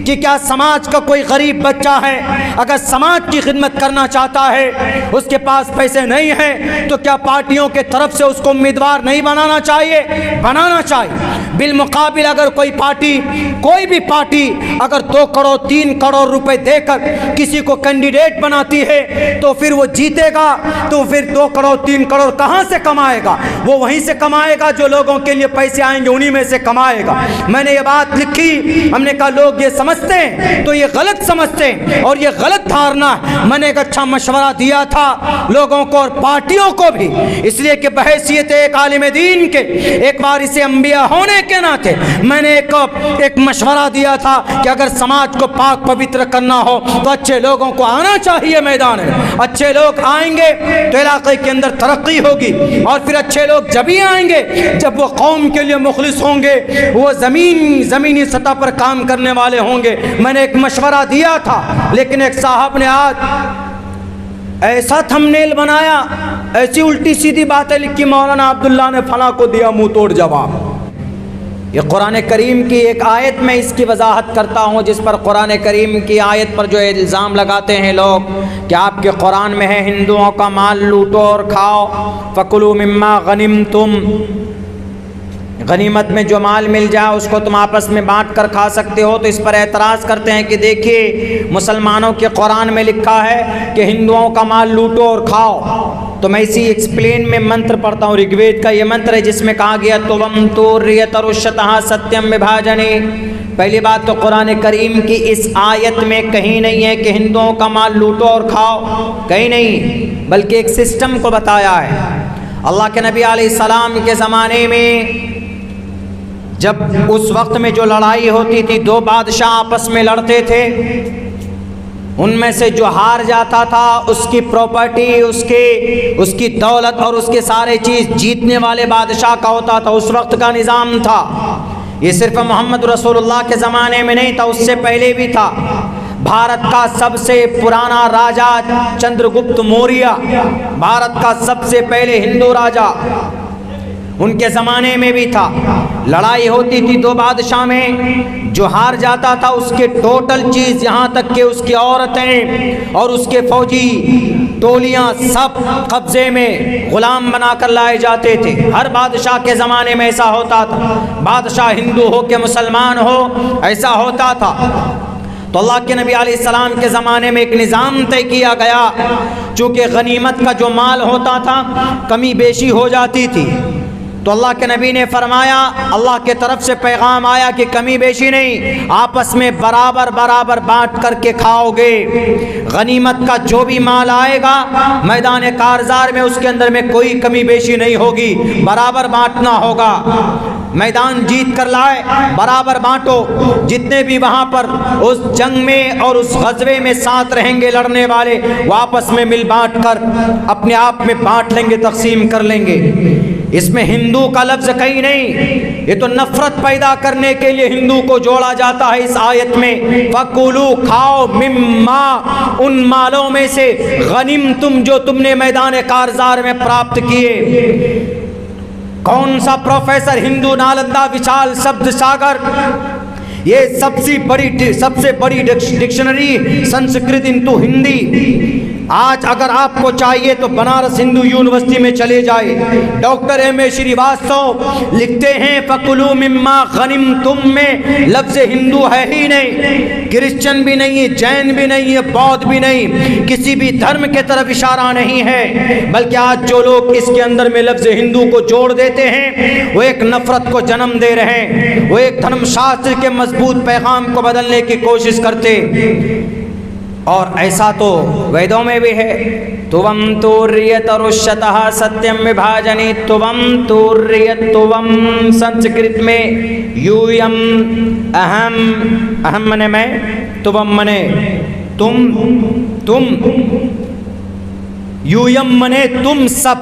कि क्या समाज का कोई गरीब बच्चा है, अगर समाज की खिदमत करना चाहता है, उसके पास पैसे नहीं हैं, तो क्या पार्टियों के तरफ से उसको उम्मीदवार नहीं बनाना चाहिए? बनाना चाहिए। बिलमुकाबिल अगर कोई भी पार्टी अगर 2 करोड़ 3 करोड़ रुपए देकर किसी को कैंडिडेट बनाती है तो फिर वो जीतेगा, तो फिर 2 करोड़ 3 करोड़ कहाँ से कमाएगा? वो वहीं से कमाएगा जो लोगों के लिए पैसे आएंगे, उन्हीं में से कमाएगा। मैंने ये बात लिखी, हमने कहा लोग ये समझते हैं तो ये गलत समझते हैं और ये गलत धारणा है। मैंने एक अच्छा मशवरा दिया था लोगों को और पार्टियों को भी, इसलिए कि बहैसियत एक आलिम दीन के, एक बार इसे अंबिया होने के नाते मैंने एक मशवरा दिया था कि अगर समाज को पाक पवित्र करना हो तो अच्छे लोगों को आना चाहिए मैदान में। अच्छे लोग आएंगे तो इलाके के अंदर तरक्की होगी, और फिर अच्छे लोग जब ही आएंगे जब वो कौम के लिए मुखलिस होंगे, वो ज़मीनी सतह पर काम करने वाले होंगे। मैंने एक मशवरा दिया था, लेकिन एक साहब ने आज ऐसा थंबनेल बनाया, ऐसी उल्टी सीधी बातें लिखी, मौलाना अब्दुल्ला ने फला को दिया मुंह तोड़ जवाब। ये कुरान करीम की एक आयत में इसकी वजाहत करता हूँ, जिस पर कुरान करीम की आयत पर जो इल्ज़ाम लगाते हैं लोग कि आपके कुरान में है हिंदुओं का माल लूटो और खाओ, फ़कुलू मिम्मा गनिमतुम, गनीमत में जो माल मिल जाए उसको तुम आपस में बांट कर खा सकते हो। तो इस पर एतराज़ करते हैं कि देखिए मुसलमानों के कुरान में लिखा है कि हिंदुओं का माल लूटो और खाओ। तो मैं इसी एक्सप्लेन में मंत्र पढ़ता हूँ, ऋग्वेद का ये मंत्र है जिसमें कहा गया तुवम तुर्यतरुष्यतः सत्यम विभाजने। पहली बात तो कुरान करीम की इस आयत में कहीं नहीं है कि हिंदुओं का माल लूटो और खाओ, कहीं नहीं, बल्कि एक सिस्टम को बताया है। अल्लाह के नबी अलैहिस्सलाम के ज़माने में जब उस वक्त में जो लड़ाई होती थी, 2 बादशाह आपस में लड़ते थे, उनमें से जो हार जाता था उसकी प्रॉपर्टी, उसकी दौलत और उसके सारे चीज़ जीतने वाले बादशाह का होता था। उस वक्त का निज़ाम था। ये सिर्फ मोहम्मद रसूलुल्लाह के ज़माने में नहीं था, उससे पहले भी था। भारत का सबसे पुराना राजा चंद्रगुप्त मौर्य, भारत का सबसे पहले हिंदू राजा, उनके ज़माने में भी था। लड़ाई होती थी 2 बादशाह में, जो हार जाता था उसके टोटल चीज़, यहाँ तक कि उसकी औरतें और उसके फौजी टोलियाँ सब कब्ज़े में ग़ुलाम बना कर लाए जाते थे। हर बादशाह के ज़माने में ऐसा होता था, बादशाह हिंदू हो के मुसलमान हो, ऐसा होता था। तो अल्लाह के नबी अलैहिस्सलाम के ज़माने में एक निज़ाम तय किया गया, चूँकि गनीमत का जो माल होता था कमी बेशी हो जाती थी, तो अल्लाह के नबी ने फरमाया, अल्लाह के तरफ से पैगाम आया कि कमी बेशी नहीं, आपस में बराबर बराबर बांट करके खाओगे। गनीमत का जो भी माल आएगा मैदान कारज़ार में, उसके अंदर में कोई कमी बेशी नहीं होगी, बराबर बांटना होगा। मैदान जीत कर लाए, बराबर बांटो। जितने भी वहाँ पर उस जंग में और उस ग़ज़वे में साथ रहेंगे लड़ने वाले, वो आपस में मिल बांट कर अपने आप में बांट लेंगे, तकसीम कर लेंगे। इसमें हिंदू का लफ्ज़ कहीं नहीं, ये तो नफ़रत पैदा करने के लिए हिंदू को जोड़ा जाता है इस आयत में। फ़कुलू, खाओ, मिम्मा, उन मालों में से, गनिम तुम, जो तुमने मैदान कारज़ार में प्राप्त किए। कौन सा प्रोफेसर हिंदू नालंदा विशाल शब्द सागर, ये सबसे बड़ी डिक्शनरी संस्कृत इंटू हिंदी। आज अगर आपको चाहिए तो बनारस हिंदू यूनिवर्सिटी में चले जाए। Doctor M.A. श्रीवास्तव लिखते हैं फ़कुलू मिम्मा गनिमतुम में लफ्ज़ हिंदू है ही नहीं, क्रिश्चियन भी नहीं है, जैन भी नहीं है, बौद्ध भी नहीं, किसी भी धर्म के तरफ इशारा नहीं है। बल्कि आज जो लोग इसके अंदर में लफ्ज़ हिंदू को जोड़ देते हैं वो एक नफ़रत को जन्म दे रहे हैं, वो एक धर्मशास्त्र के मजबूत पैगाम को बदलने की कोशिश करते। और ऐसा तो वेदों में भी है, तुवम तुर्यतरुष्यतः सत्यम विभाजने, तुवम तुवम संस्कृत में यूयम, अहम मने मैं, तुवम मने तुम, यूयम मने तुम सब।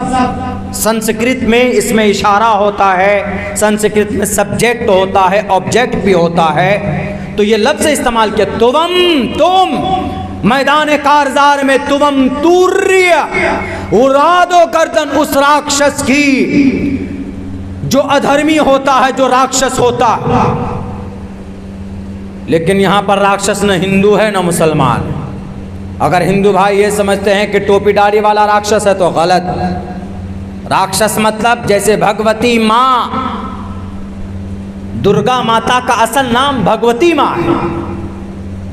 संस्कृत में इसमें इशारा होता है, संस्कृत में सब्जेक्ट होता है, ऑब्जेक्ट भी होता है। तो ये लफ्ज़ इस्तेमाल किया, तुवम, तुम मैदान कारज़ार में, तुवम तुर्य, उड़ा दो गर्दन उस राक्षस की जो अधर्मी होता है, जो राक्षस होता है। लेकिन यहाँ पर राक्षस न हिंदू है न मुसलमान। अगर हिंदू भाई ये समझते हैं कि टोपी दाढ़ी वाला राक्षस है तो गलत। राक्षस मतलब जैसे भगवती माँ, दुर्गा माता का असल नाम भगवती माँ है।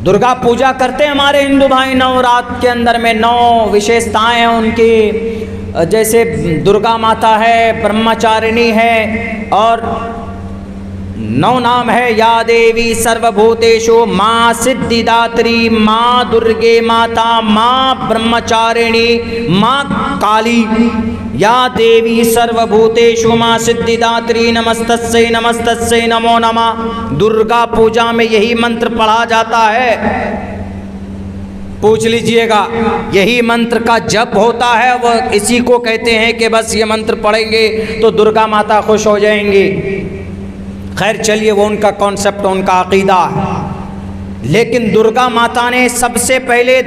दुर्गा पूजा करते हैं हमारे हिंदू भाई, नवरात्र के अंदर में 9 विशेषताएं हैं उनकी। जैसे दुर्गा माता है, ब्रह्मचारिणी है, और 9 नाम है। या देवी सर्वभूतेषु माँ सिद्धिदात्री, माँ दुर्गे माता, माँ ब्रह्मचारिणी, माँ काली। या देवी सर्वभूतेषु माँ सिद्धिदात्री नमस्तस्यै नमस्तस्यै नमो नमः। दुर्गा पूजा में यही मंत्र पढ़ा जाता है, पूछ लीजिएगा। यही मंत्र का जप होता है। वो इसी को कहते हैं कि बस ये मंत्र पढ़ेंगे तो दुर्गा माता खुश हो जाएंगी। खैर चलिए, वो उनका कॉन्सेप्ट, उनका अकीदा है। लेकिन दुर्गा माता ने सबसे पहले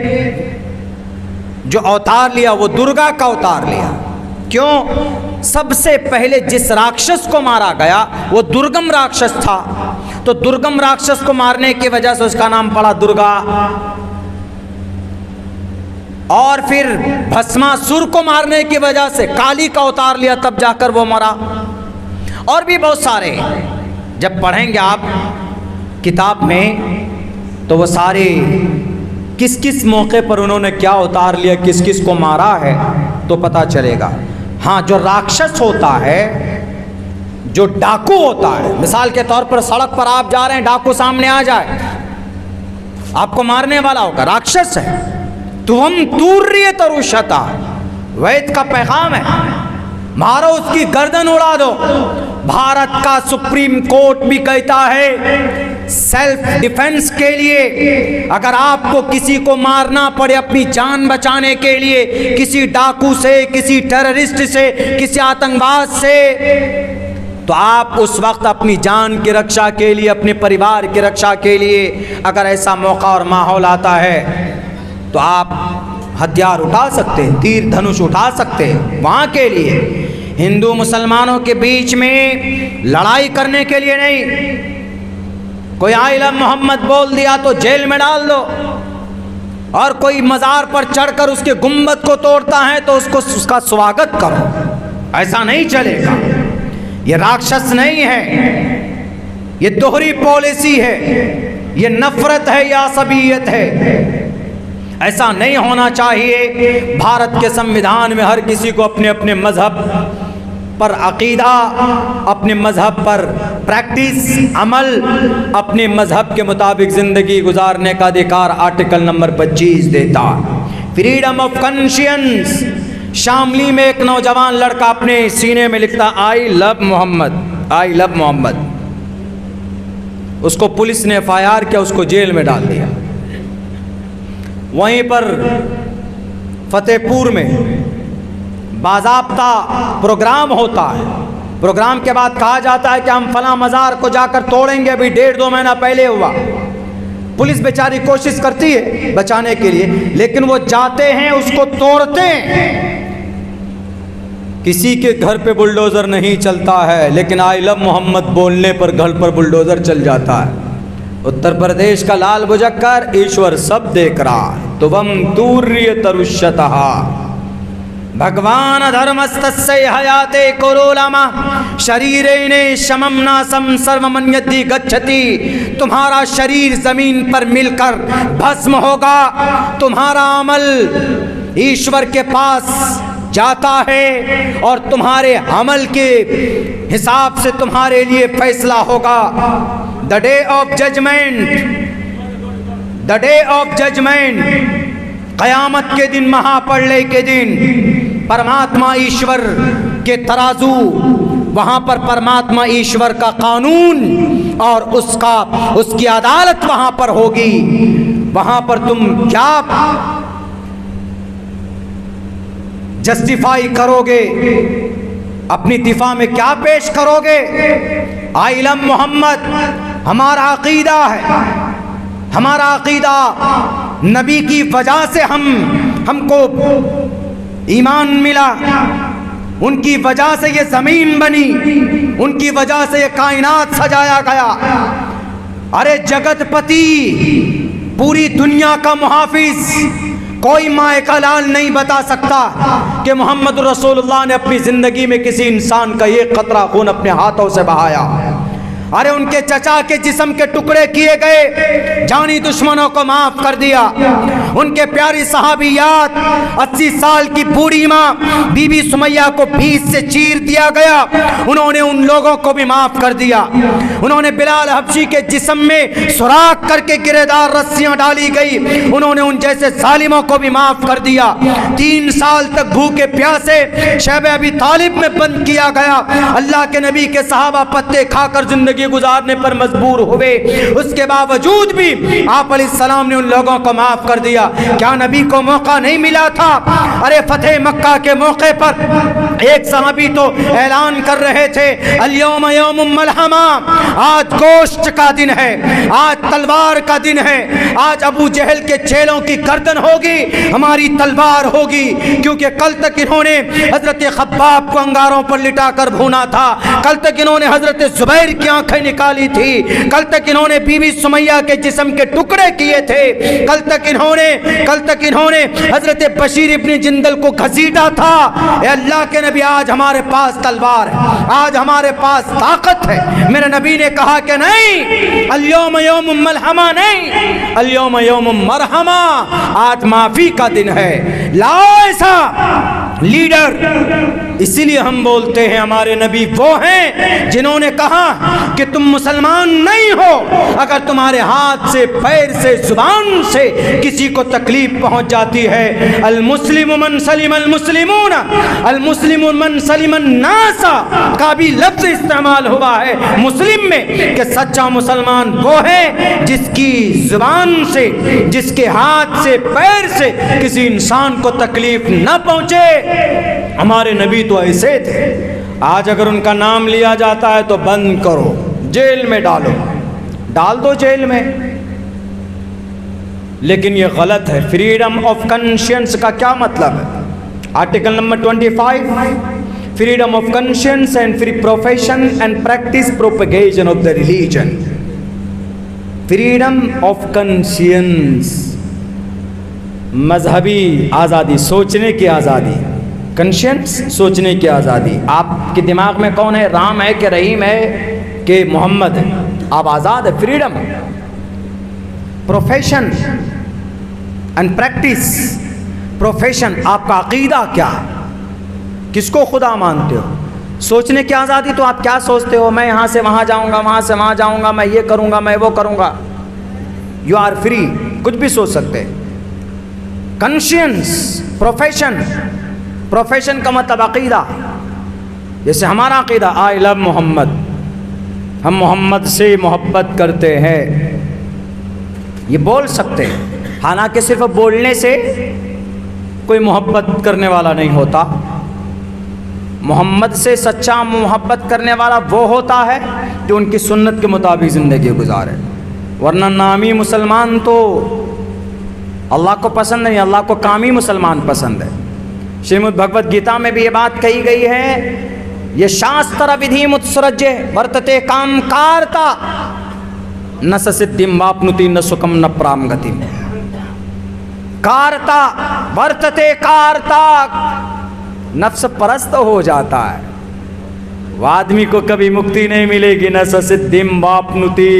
जो अवतार लिया वो दुर्गा का अवतार लिया। क्यों? सबसे पहले जिस राक्षस को मारा गया वो दुर्गम राक्षस था, तो दुर्गम राक्षस को मारने की वजह से उसका नाम पड़ा दुर्गा। और फिर भस्मासुर को मारने की वजह से काली का अवतार लिया, तब जाकर वो मरा। और भी बहुत सारे जब पढ़ेंगे आप किताब में तो वो सारे किस किस मौके पर उन्होंने क्या अवतार लिया, किस किस को मारा है तो पता चलेगा। हाँ, जो राक्षस होता है, जो डाकू होता है, मिसाल के तौर पर सड़क पर आप जा रहे हैं, डाकू सामने आ जाए, आपको मारने वाला होगा, राक्षस है। तुम तूर्य तरुषता, वैद का पैगाम है, मारो, उसकी गर्दन उड़ा दो। भारत का सुप्रीम कोर्ट भी कहता है सेल्फ डिफेंस के लिए अगर आपको किसी को मारना पड़े अपनी जान बचाने के लिए, किसी डाकू से, किसी टेररिस्ट से, किसी आतंकवाद से, तो आप उस वक्त अपनी जान की रक्षा के लिए, अपने परिवार की रक्षा के लिए अगर ऐसा मौका और माहौल आता है तो आप हथियार उठा सकते हैं, तीर धनुष उठा सकते हैं वहाँ के लिए। हिंदू मुसलमानों के बीच में लड़ाई करने के लिए नहीं। कोई आई लव मोहम्मद बोल दिया तो जेल में डाल दो, और कोई मज़ार पर चढ़कर उसके गुंबद को तोड़ता है तो उसका स्वागत करो। ऐसा नहीं चलेगा। ये राक्षस नहीं है, ये दोहरी पॉलिसी है, ये नफरत है या असबियत है। ऐसा नहीं होना चाहिए। भारत के संविधान में हर किसी को अपने अपने मजहब पर अकीदा, अपने मजहब पर प्रैक्टिस, अमल, अपने मजहब के मुताबिक ज़िंदगी गुजारने का अधिकार आर्टिकल नंबर 25 देता। Freedom of conscience. शामली में एक नौजवान लड़का अपने सीने में लिखता I love Muhammad, I love Muhammad. उसको पुलिस ने FIR किया, उसको जेल में डाल दिया। वहीं पर फतेहपुर में बाज़ाब्ता प्रोग्राम होता है। प्रोग्राम के बाद कहा जाता है कि हम फला मज़ार को जाकर तोड़ेंगे, अभी 1.5-2 महीना पहले हुआ। पुलिस बेचारी कोशिश करती है बचाने के लिए, लेकिन वो जाते हैं, उसको तोड़ते हैं। किसी के घर पे बुलडोज़र नहीं चलता है, लेकिन आई लव मोहम्मद बोलने पर घर पर बुलडोज़र चल जाता है। उत्तर प्रदेश का लाल बुझक्कर, ईश्वर सब देख रहा है। तुवम तूर्य तरुष्यतः भगवान धर्मस्तस्य हयाते कुरुलमा शरीरेणे शमम नासम सर्वमन्यति गच्छति। तुम्हारा शरीर जमीन पर मिलकर भस्म होगा, तुम्हारा अमल ईश्वर के पास जाता है और तुम्हारे अमल के हिसाब से तुम्हारे लिए फैसला होगा। The day of judgement, the day of judgement, कयामत के दिन, महाप्रलय के दिन, परमात्मा ईश्वर के तराजू, वहाँ पर परमात्मा ईश्वर का कानून और उसकी अदालत वहाँ पर होगी। वहाँ पर तुम क्या जस्टिफाई करोगे, अपनी दिफा में क्या पेश करोगे? आई लव मोहम्मद हमारा अकीदा है। हमारा अकीदा नबी की वजह से हमको ईमान मिला, उनकी वजह से ये ज़मीन बनी, उनकी वजह से ये कायनात सजाया गया। अरे जगतपति, पूरी दुनिया का मुहाफिज, कोई माए का लाल नहीं बता सकता कि मोहम्मद रसूलुल्लाह ने अपनी जिंदगी में किसी इंसान का एक कतरा खून अपने हाथों से बहाया। अरे उनके चचा के जिस्म के टुकड़े किए गए, जानी दुश्मनों को माफ कर दिया। उनके प्यारी सहाबियात, 80 साल की बूढ़ी माँ बीबी सुमैया को बीच से चीर दिया गया, उन्होंने उन लोगों को भी माफ कर दिया। उन्होंने बिलाल हबशी के जिस्म में सुराख करके गिरेदार रस्सियां डाली गई, उन्होंने उन जैसे जालिमों को भी माफ कर दिया। 3 साल तक भूखे प्यासे शैब अबी तालिब में बंद किया गया। अल्लाह के नबी के सहाबा पत्ते खाकर जिंदगी गुजारने पर मजबूर हुए, उसके बावजूद भी आप अलैहिस्सलाम ने उन लोगों को माफ कर दिया। क्या नबी को मौका नहीं मिला था? अरे फतेह मक्का के मौके पर एक सहाबी तो ऐलान कर रहे थे, अल-यौम यौमुम मलहमा, आज गोश्त का दिन है, आज तलवार का दिन है, आज अबू जहल के चेलों की गर्दन होगी, हमारी तलवार होगी। क्योंकि कल तक इन्होंने हजरत खब्बाब को अंगारों पर लिटाकर भूना था, कल तक इन्होंने हजरत जुबैर की आंखें निकाली थी, कल तक इन्होंने बीबी सुमैया के जिस्म के टुकड़े किए थे, कल तक इन्होंने हजरत बशीर इब्न जिंदल को घसीटा था। अल्लाह के नबी, आज हमारे पास तलवार है, आज हमारे पास ताकत है। मेरे नबी ने कहा कि नहीं, अल-यौम यौमुम मलहमा नहीं, अल-यौम यौमुम मरहमा, आज माफी का दिन है। लाओ ऐसा लीडर। इसीलिए हम बोलते हैं हमारे नबी वो हैं जिन्होंने कहा कि तुम मुसलमान नहीं हो अगर तुम्हारे हाथ से, पैर से, जुबान से किसी को तकलीफ पहुंच जाती है। अल मुस्लिम मन सलिम अल मुस्लिमून, अल मुस्लिम मन सलिम अन्नासा का भी लफ्ज इस्तेमाल हुआ है मुस्लिम में कि सच्चा मुसलमान वो है जिसकी जुबान से, जिसके हाथ से, पैर से किसी इंसान को तकलीफ न पहुंचे। हमारे नबी तो ऐसे थे। आज अगर उनका नाम लिया जाता है तो बंद करो, जेल में डालो, डाल दो जेल में। लेकिन ये गलत है। फ्रीडम ऑफ कॉन्शियंस का क्या मतलब है? Article number 25, freedom of conscience and free profession and practice propagation of the religion. Freedom of conscience, मजहबी आज़ादी, सोचने की आज़ादी। कॉन्शियंस, सोचने की आज़ादी। आपके दिमाग में कौन है, राम है कि रहीम है कि मोहम्मद है? आप आज़ाद है, freedom. Profession and practice. Profession, आपका अकीदा क्या है, किसको खुदा मानते हो? सोचने की आज़ादी, तो आप क्या सोचते हो? मैं यहाँ से वहाँ जाऊँगा, वहाँ से वहाँ जाऊँगा, मैं ये करूँगा, मैं वो करूँगा। यू आर फ्री, कुछ भी सोच सकते। Conscience, profession. प्रोफेशन का मतलब अकीदा। जैसे हमारा अकीदा, आई लव मोहम्मद, हम मोहम्मद से मोहब्बत करते हैं, ये बोल सकते हैं। हालांकि सिर्फ बोलने से कोई मोहब्बत करने वाला नहीं होता। मोहम्मद से सच्चा मोहब्बत करने वाला वो होता है जो उनकी सुन्नत के मुताबिक ज़िंदगी गुजारे। वरना नामी मुसलमान तो अल्लाह को पसंद नहीं, अल्लाह को कामी मुसलमान पसंद है। श्रीमद् भगवद गीता में भी ये बात कही गई है, ये शास्त्र विधि मुत्सृज्य वर्तते काम कारता न सिद्धिम वाप्नुति न सुखम न प्राम गति। कारता वर्तते कारता, नफ्स परस्त हो जाता है। वो आदमी को कभी मुक्ति नहीं मिलेगी। न सिद्धिम वाप्नुति,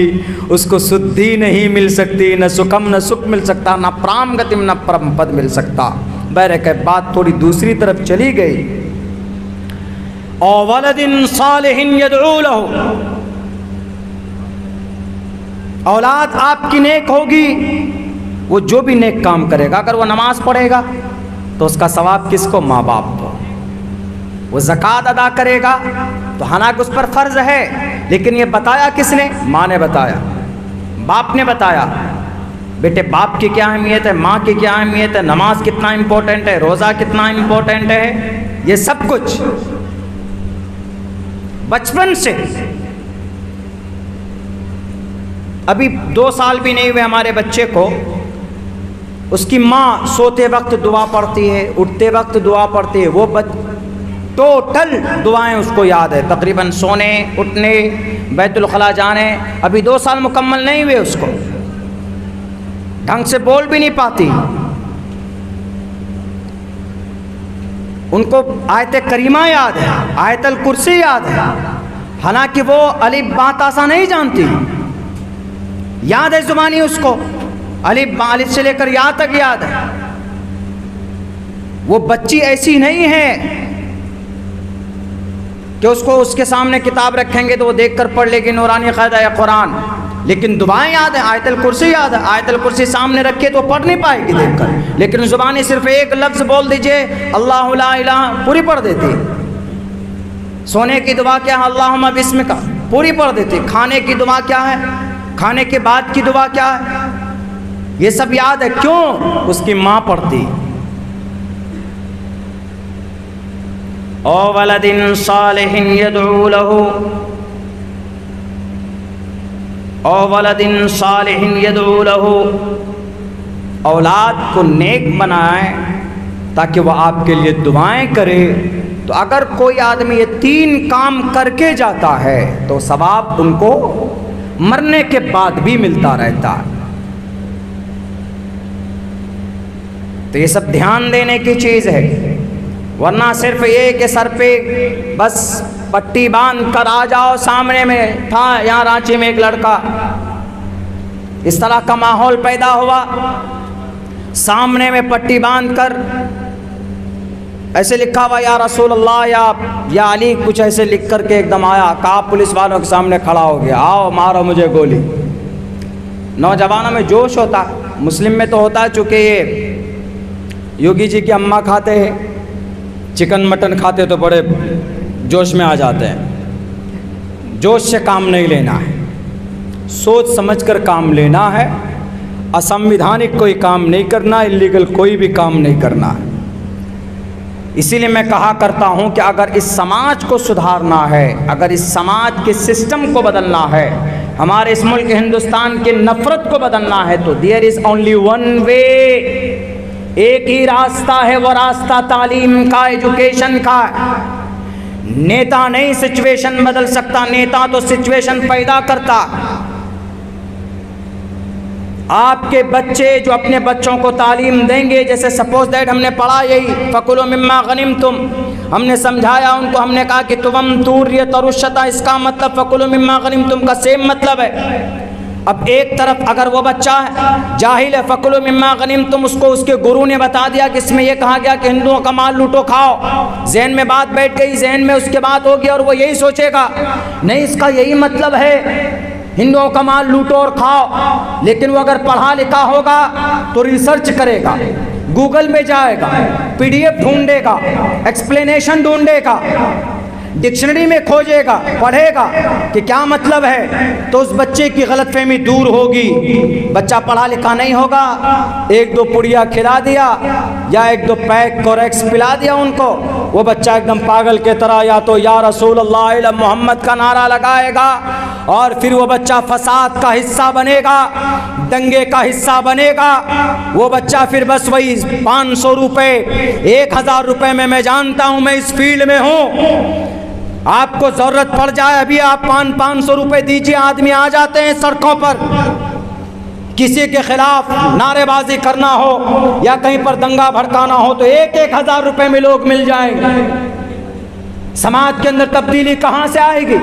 उसको शुद्धि नहीं मिल सकती, न सुखम, न सुख मिल सकता, न प्राम गतिम, न परम पद मिल सकता। बैरक बात थोड़ी दूसरी तरफ चली गई। और वलदिन सालिहिन यदऊ लहू, औलाद आपकी नेक होगी। वो जो भी नेक काम करेगा, अगर वो नमाज पढ़ेगा तो उसका सवाब किसको? माँ बाप को। वो ज़कात अदा करेगा तो हालांकि उस पर फ़र्ज है, लेकिन ये बताया किसने? माँ ने बताया, बाप ने बताया। बेटे बाप की क्या अहमियत है, माँ की क्या अहमियत है, नमाज कितना इम्पोर्टेंट है, रोज़ा कितना इम्पोर्टेंट है, ये सब कुछ बचपन से। अभी 2 साल भी नहीं हुए हमारे बच्चे को, उसकी माँ सोते वक्त दुआ पढ़ती है, उठते वक्त दुआ पढ़ती है। टोटल दुआएं उसको याद है, तकरीबन सोने, उठने, बैतुल खला जाने। अभी 2 साल मुकम्मल नहीं हुए उसको, ढंग से बोल भी नहीं पाती। उनको आयत करीमा याद है, आयतल कुर्सी याद है, हालांकि वो अलिफ बा तासा नहीं जानती, याद है जुबानी उसको, अलिफ से लेकर या तक याद है। वो बच्ची ऐसी नहीं है कि उसको उसके सामने किताब रखेंगे तो वो देखकर पढ़ लेगी नूरानी क़ायदा या कुरान, लेकिन दुआएं याद है, आयतल कुर्सी याद है। आयतल कुर्सी सामने रखे तो पढ़ नहीं पाएगी देखकर, लेकिन जुबानी सिर्फ एक लफ्ज़ बोल दीजिए अल्लाहु ला इलाहा, पूरी पढ़ देती। सोने की दुआ क्या है? अल्लाहुम्मा बिस्मिका, पूरी पढ़ देती। खाने की दुआ क्या है? खाने के बाद की दुआ क्या है? ये सब याद है। क्यों? उसकी माँ पढ़ती। ओ वलदिन सालिहिन यदऊ लहू, ओ वलदिन सालिहिन यदऊ लहू, औलाद को नेक बनाए ताकि वह आपके लिए दुआएं करे। तो अगर कोई आदमी ये 3 काम करके जाता है तो सवाब उनको मरने के बाद भी मिलता रहता है। तो ये सब ध्यान देने की चीज़ है, वरना सिर्फ ये कि सर पे बस पट्टी बांध कर आ जाओ। सामने में था यहाँ रांची में एक लड़का, इस तरह का माहौल पैदा हुआ, सामने में पट्टी बांध कर ऐसे लिखा हुआ या रसूल अल्लाह या अली, कुछ ऐसे लिख कर के एकदम आया, कहा पुलिस वालों के सामने खड़ा हो गया, आओ मारो मुझे गोली। नौजवानों में जोश होता, मुस्लिम में तो होता है, चूँकि ये योगी जी की अम्मा खाते हैं, चिकन मटन खाते तो बड़े जोश में आ जाते हैं। जोश से काम नहीं लेना है, सोच समझकर काम लेना है। असंवैधानिक कोई काम नहीं करना, इलीगल कोई भी काम नहीं करना है। इसीलिए मैं कहा करता हूं कि अगर इस समाज को सुधारना है, अगर इस समाज के सिस्टम को बदलना है, हमारे इस मुल्क हिंदुस्तान की नफरत को बदलना है, तो there is only one way, एक ही रास्ता है, वो रास्ता तालीम का, एजुकेशन का। नेता नहीं सिचुएशन बदल सकता, नेता तो सिचुएशन पैदा करता। आपके बच्चे जो अपने बच्चों को तालीम देंगे, जैसे सपोज दैट हमने पढ़ा यही फ़कुलू मिम्मा गनिमतुम, हमने समझाया उनको, हमने कहा कि तुवम तूर्य तरुशता, इसका मतलब फ़कुलू मिम्मा गनिमतुम का सेम मतलब है। अब एक तरफ अगर वो बच्चा है जाहिल है, फ़कुलू मिम्मा गनिमतुम, उसको उसके गुरु ने बता दिया कि इसमें ये कहा गया कि हिंदुओं का माल लूटो खाओ, जहन में बात बैठ गई, जहन में उसके बात होगी और वो यही सोचेगा नहीं इसका यही मतलब है, हिंदुओं का माल लूटो और खाओ। लेकिन वो अगर पढ़ा लिखा होगा तो रिसर्च करेगा, गूगल में जाएगा, PDF ढूंढेगा, एक्सप्लेनेशन ढूंढेगा, डिक्शनरी में खोजेगा, पढ़ेगा कि क्या मतलब है, तो उस बच्चे की गलतफहमी दूर होगी। बच्चा पढ़ा लिखा नहीं होगा, 1-2 पुड़िया खिला दिया या 1-2 पैक कोरेक्स पिला दिया उनको, वो बच्चा एकदम पागल के तरह या तो या रसूल अल्लाह इला मोहम्मद का नारा लगाएगा, और फिर वो बच्चा फसाद का हिस्सा बनेगा, दंगे का हिस्सा बनेगा। वो बच्चा फिर बस वही 500 रुपये, 1000 रुपये में, मैं जानता हूँ, मैं इस फील्ड में हूँ, आपको ज़रूरत पड़ जाए अभी आप 500 रुपये दीजिए, आदमी आ जाते हैं सड़कों पर। किसी के खिलाफ नारेबाजी करना हो या कहीं पर दंगा भड़काना हो तो 1-1000 रुपये में लोग मिल जाएंगे। समाज के अंदर तब्दीली कहाँ से आएगी?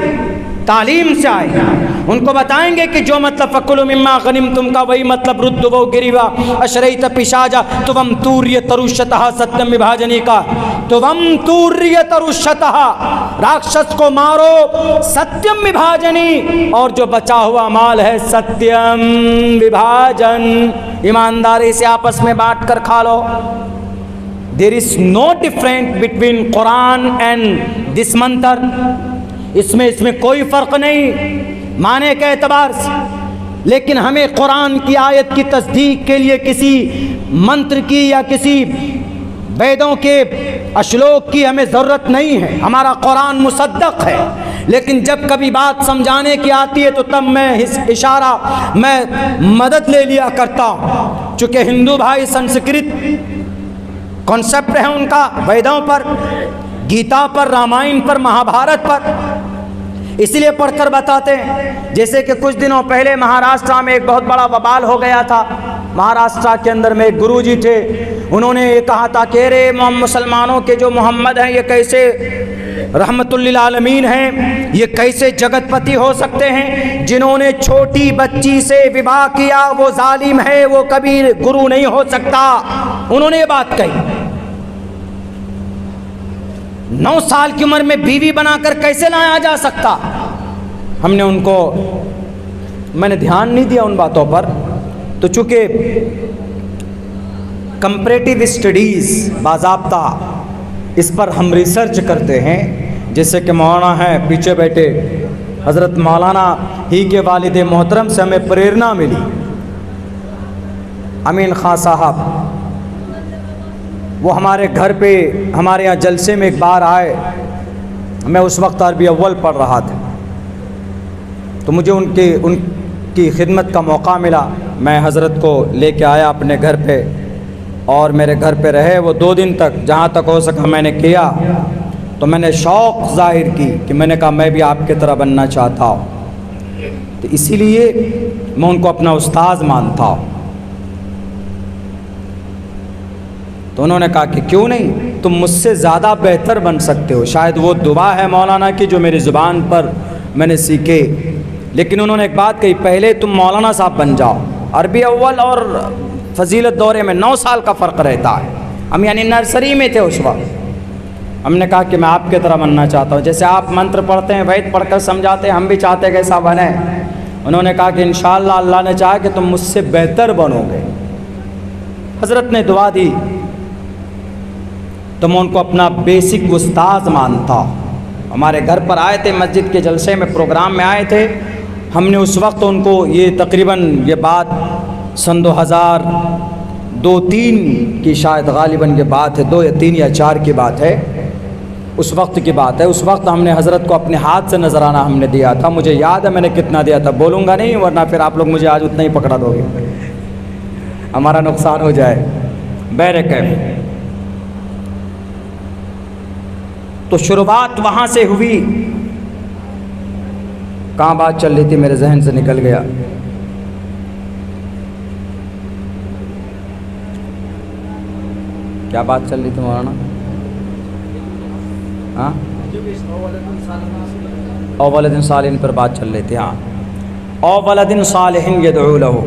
तालीम से आएगी। उनको बताएंगे कि जो मतलब फ़कुलू मिम्मा गनिमतुम का वही मतलब रुद्दु वो गिरिवा अशरैत पिशाजा तुवम तूर्य तरुशतः, सत्यम विभाजनी का तुवम तूर्य तरुशतः, राक्षस को मारो, सत्यम विभाजनी, और जो बचा हुआ माल है सत्यम विभाजन, ईमानदारी से आपस में बांट कर खा लो। There is no different between Quran and this mantra, इसमें कोई फ़र्क नहीं माने के एतबार से। लेकिन हमें कुरान की आयत की तस्दीक के लिए किसी मंत्र की या किसी वेदों के अश्लोक की हमें ज़रूरत नहीं है, हमारा कुरान मुसद्दक़ है। लेकिन जब कभी बात समझाने की आती है तो तब मैं मदद ले लिया करता हूँ। चूँकि हिंदू भाई संस्कृत कॉन्सेप्ट है उनका वेदों पर, गीता पर, रामायण पर, महाभारत पर। इसलिए पढ़कर बताते हैं, जैसे कि कुछ दिनों पहले महाराष्ट्र में एक बहुत बड़ा बवाल हो गया था। महाराष्ट्र के अंदर में एक गुरुजी थे, उन्होंने ये कहा था कि अरे मुसलमानों के जो मोहम्मद हैं ये कैसे रहमतुल्लिल आलमीन हैं, ये कैसे जगतपति हो सकते हैं, जिन्होंने छोटी बच्ची से विवाह किया वो जालिम है, वो कभी गुरु नहीं हो सकता। उन्होंने ये बात कही। 9 साल की उम्र में बीवी बनाकर कैसे लाया जा सकता। हमने उनको, मैंने ध्यान नहीं दिया उन बातों पर, तो चूंकि कंपैरेटिव स्टडीज बाज़ाब्ता इस पर हम रिसर्च करते हैं, जैसे कि मौलाना हैं पीछे बैठे, हज़रत मौलाना ही के वालिद मोहतरम से हमें प्रेरणा मिली, अमीन खां साहब। वो हमारे घर पे, हमारे यहाँ जलसे में एक बार आए। मैं उस वक्त अरबी अव्वल पढ़ रहा था, तो मुझे उनकी खिदमत का मौका मिला। मैं हज़रत को लेके आया अपने घर पे और मेरे घर पे रहे वो 2 दिन तक, जहाँ तक हो सका मैंने किया। तो मैंने शौक़ ज़ाहिर की कि मैंने कहा मैं भी आपके तरह बनना चाहता हूँ, तो इसीलिए मैं उनको अपना उस्ताद मानता हूँ। तो उन्होंने कहा कि क्यों नहीं, तुम मुझसे ज़्यादा बेहतर बन सकते हो। शायद वो दुआ है मौलाना की जो मेरी ज़ुबान पर मैंने सीखे। लेकिन उन्होंने एक बात कही, पहले तुम मौलाना साहब बन जाओ। अरबी अव्वल और फजीलत दौरे में 9 साल का फ़र्क रहता है। हम यानी नर्सरी में थे उस वक्त। हमने कहा कि मैं आपके तरह बनना चाहता हूँ, जैसे आप मंत्र पढ़ते हैं, वैद पढ़कर समझाते हैं, हम भी चाहते हैं कि ऐसा बने। उन्होंने कहा कि इंशाअल्लाह अल्लाह ने चाहा कि तुम मुझसे बेहतर बनोगे। हज़रत ने दुआ दी, तो मैं उनको अपना बेसिक उस्ताद मानता हूँ। हमारे घर पर आए थे, मस्जिद के जलसे में, प्रोग्राम में आए थे। हमने उस वक्त उनको ये तकरीबन ये बात सन 2002-3 की शायद गालिबन ये बात है, 2 या 3 या 4 की बात है, उस वक्त की बात है। उस वक्त हमने हज़रत को अपने हाथ से नजराना हमने दिया था। मुझे याद है मैंने कितना दिया था, बोलूँगा नहीं वरना फिर आप लोग मुझे आज उतना ही पकड़ा दोगे, हमारा नुकसान हो जाए। बैरक। तो शुरुआत वहाँ से हुई। कहाँ बात चल रही थी, मेरे जहन से निकल गया। क्या बात चल रही थी मौलाना? हाँ, औवलदिन सालिहिन पर बात चल रही थी। हाँ, औवलदिन सालिहिन यदऊ लहू,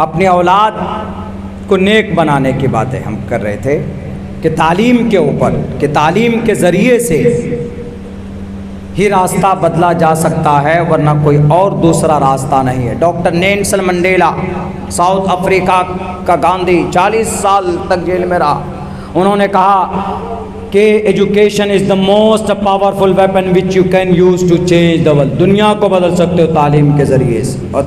अपनी औलाद को नेक बनाने की बातें हम कर रहे थे कि तालीम के ऊपर, कि तालीम के ज़रिए से ही रास्ता बदला जा सकता है, वरना कोई और दूसरा रास्ता नहीं है। Doctor Nelson Mandela, south Africa का गांधी, 40 साल तक जेल में रहा। उन्होंने कहा कि education is the most powerful weapon which you can use to change the world. दुनिया को बदल सकते हो तालीम के ज़रिए से। और